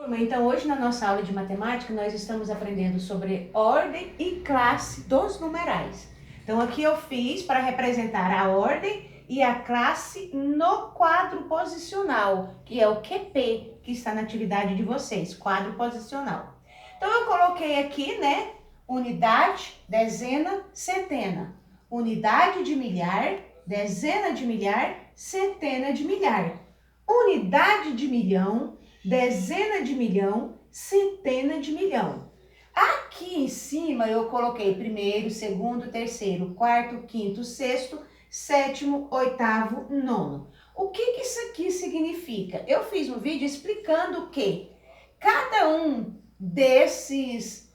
Turma, então hoje na nossa aula de matemática nós estamos aprendendo sobre ordem e classe dos numerais. Então aqui eu fiz para representar a ordem e a classe no quadro posicional, que é o QP, que está na atividade de vocês, quadro posicional. Então eu coloquei aqui, né, unidade, dezena, centena, unidade de milhar, dezena de milhar, centena de milhar, unidade de milhão, dezena de milhão, centena de milhão. Aqui em cima eu coloquei primeiro, segundo, terceiro, quarto, quinto, sexto, sétimo, oitavo, nono. O que isso aqui significa? Eu fiz um vídeo explicando que cada um dessas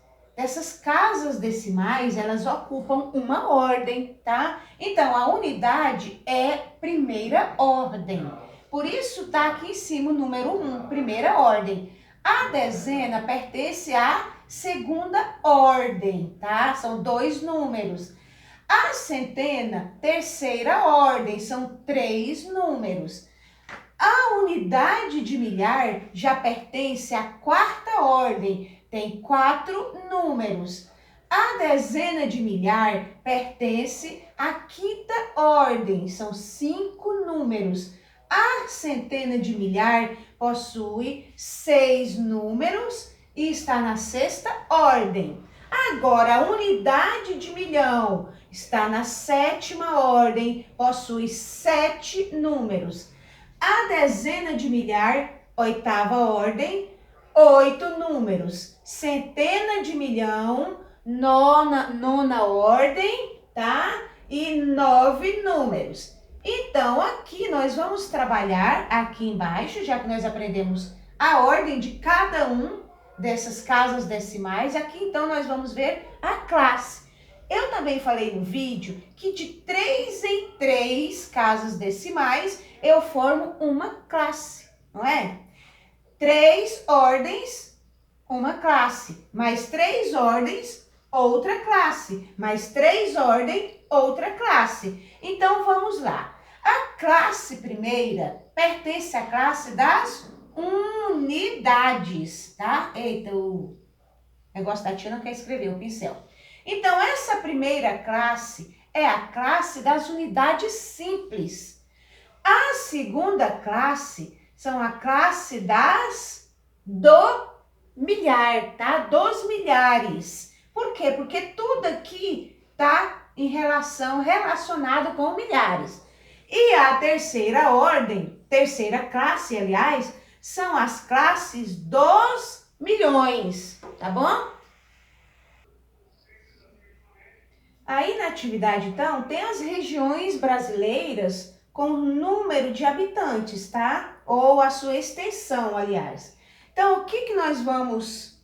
casas decimais, elas ocupam uma ordem, tá? Então, a unidade é primeira ordem. Por isso, tá aqui em cima o número 1, primeira ordem. A dezena pertence à segunda ordem, tá? São dois números. A centena, terceira ordem, são três números. A unidade de milhar já pertence à quarta ordem, tem quatro números. A dezena de milhar pertence à quinta ordem, são cinco números. A centena de milhar possui 6 números e está na sexta ordem. Agora, a unidade de milhão está na sétima ordem, possui 7 números. A dezena de milhar, oitava ordem, 8 números. Centena de milhão, nona ordem, tá? E 9 números. Então, aqui nós vamos trabalhar aqui embaixo, já que nós aprendemos a ordem de cada um dessas casas decimais. Aqui, então, nós vamos ver a classe. Eu também falei no vídeo que de 3 em 3 casas decimais eu formo uma classe, não é? 3 ordens, uma classe. Mais 3 ordens, outra classe. Mais 3 ordens, outra classe. Então, vamos lá. A classe primeira pertence à classe das unidades, tá? Eita, o negócio da tia não quer escrever, o pincel. Então, essa primeira classe é a classe das unidades simples. A segunda classe são a classe do milhar, tá? Dos milhares. Por quê? Porque tudo aqui tá relacionado com milhares. E a terceira ordem, terceira classe, aliás, são as classes dos milhões, tá bom? Aí na atividade, então, tem as regiões brasileiras com número de habitantes, tá? Ou a sua extensão, aliás. Então, o que nós vamos...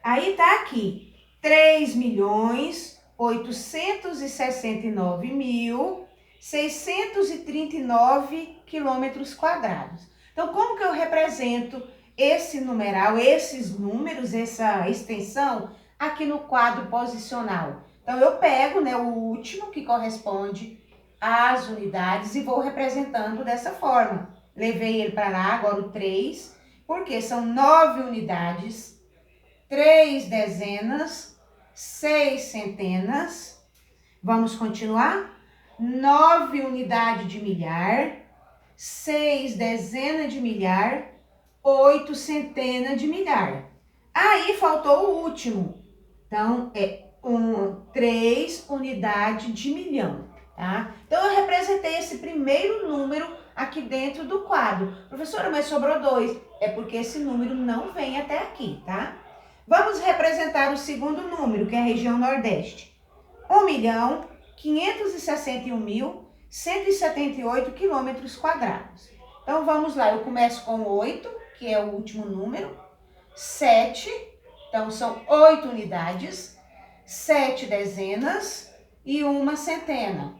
Aí tá aqui, 3.869.639 quilômetros quadrados. Então, como que eu represento esse numeral, esses números, essa extensão aqui no quadro posicional? Então, eu pego, né, o último que corresponde às unidades e vou representando dessa forma. Levei ele para lá, agora o 3, porque são 9 unidades, 3 dezenas, 6 centenas. Vamos continuar? 9 unidades de milhar, 6 dezenas de milhar, 8 centenas de milhar. Aí faltou o último. Então, é 3 unidades de milhão, tá? Então, eu representei esse primeiro número aqui dentro do quadro. Professora, mas sobrou 2. É porque esse número não vem até aqui, tá? Vamos representar o segundo número, que é a região Nordeste. 1.561.178 quilômetros quadrados. Então, vamos lá. Eu começo com 8, que é o último número. 7, então são 8 unidades. 7 dezenas e uma centena.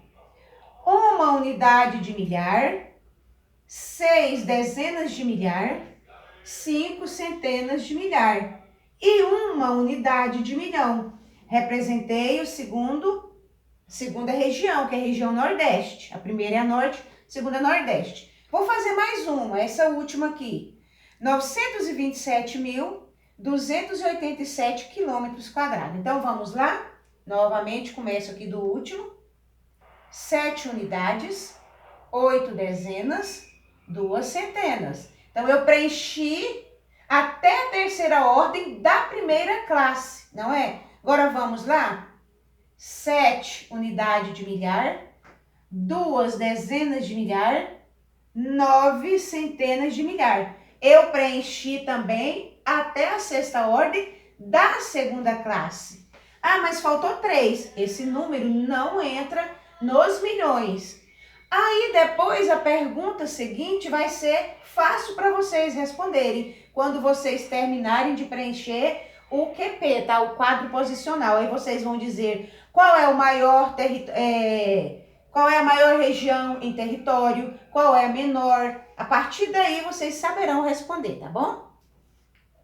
Uma unidade de milhar. 6 dezenas de milhar. 5 centenas de milhar. E uma unidade de milhão. Representei o segunda região, que é a região Nordeste. A primeira é a Norte, a segunda é a Nordeste. Vou fazer mais uma, essa última aqui. 927.287 quilômetros quadrados. Então, vamos lá? Novamente, começo aqui do último. 7 unidades, 8 dezenas, 2 centenas. Então, eu preenchi até a terceira ordem da primeira classe, não é? Agora, vamos lá? 7 unidades de milhar, 2 dezenas de milhar, 9 centenas de milhar. Eu preenchi também até a sexta ordem da segunda classe. Ah, mas faltou 3. Esse número não entra nos milhões. Aí depois a pergunta seguinte vai ser fácil para vocês responderem quando vocês terminarem de preencher o QP, tá? O quadro posicional. Aí vocês vão dizer qual é o maior qual é a maior região em território, qual é a menor. A partir daí vocês saberão responder, tá bom?